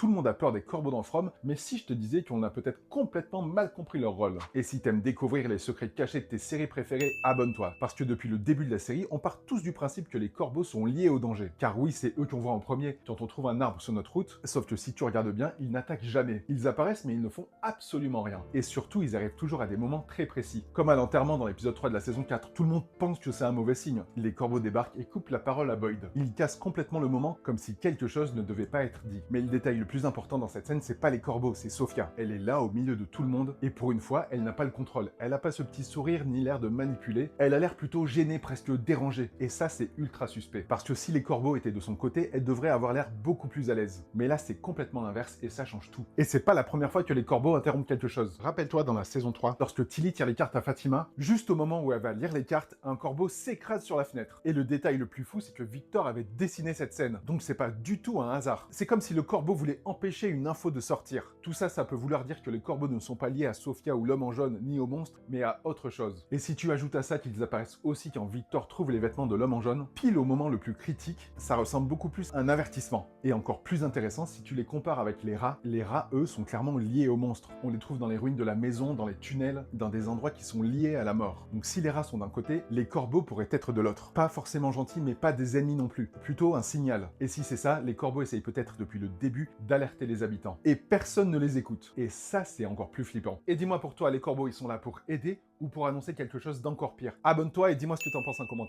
tout le monde a peur des corbeaux dans From, mais si je te disais qu'on a peut-être complètement mal compris leur rôle? Et si t'aimes découvrir les secrets cachés de tes séries préférées, abonne-toi. Parce que depuis le début de la série, on part tous du principe que les corbeaux sont liés au danger. Car oui, c'est eux qu'on voit en premier quand on trouve un arbre sur notre route, sauf que si tu regardes bien, ils n'attaquent jamais. Ils apparaissent mais ils ne font absolument rien. Et surtout, ils arrivent toujours à des moments très précis. Comme à l'enterrement dans l'épisode 3 de la saison 4, tout le monde pense que c'est un mauvais signe. Les corbeaux débarquent et coupent la parole à Boyd. Ils cassent complètement le moment comme si quelque chose ne devait pas être dit. Mais le détail le plus important dans cette scène, c'est pas les corbeaux, c'est Sophia. Elle est là au milieu de tout le monde et pour une fois, elle n'a pas le contrôle. Elle n'a pas ce petit sourire ni l'air de manipuler. Elle a l'air plutôt gênée, presque dérangée. Et ça, c'est ultra suspect. Parce que si les corbeaux étaient de son côté, elle devrait avoir l'air beaucoup plus à l'aise. Mais là, c'est complètement l'inverse et ça change tout. Et c'est pas la première fois que les corbeaux interrompent quelque chose. Rappelle-toi dans la saison 3, lorsque Tilly tire les cartes à Fatima, juste au moment où elle va lire les cartes, un corbeau s'écrase sur la fenêtre. Et le détail le plus fou, c'est que Victor avait dessiné cette scène. Donc c'est pas du tout un hasard. C'est comme si le corbeau voulait empêcher une info de sortir. Tout ça, ça peut vouloir dire que les corbeaux ne sont pas liés à Sophia ou l'homme en jaune, ni au monstre, mais à autre chose. Et si tu ajoutes à ça qu'ils apparaissent aussi quand Victor trouve les vêtements de l'homme en jaune, pile au moment le plus critique, ça ressemble beaucoup plus à un avertissement. Et encore plus intéressant, si tu les compares avec les rats, eux, sont clairement liés aux monstres. On les trouve dans les ruines de la maison, dans les tunnels, dans des endroits qui sont liés à la mort. Donc si les rats sont d'un côté, les corbeaux pourraient être de l'autre. Pas forcément gentils, mais pas des ennemis non plus. Plutôt un signal. Et si c'est ça, les corbeaux essayent peut-être depuis le début d'alerter les habitants. Et personne ne les écoute. Et ça, c'est encore plus flippant. Et dis-moi pour toi, les corbeaux, ils sont là pour aider ou pour annoncer quelque chose d'encore pire? Abonne-toi et dis-moi ce que t'en penses en commentaire.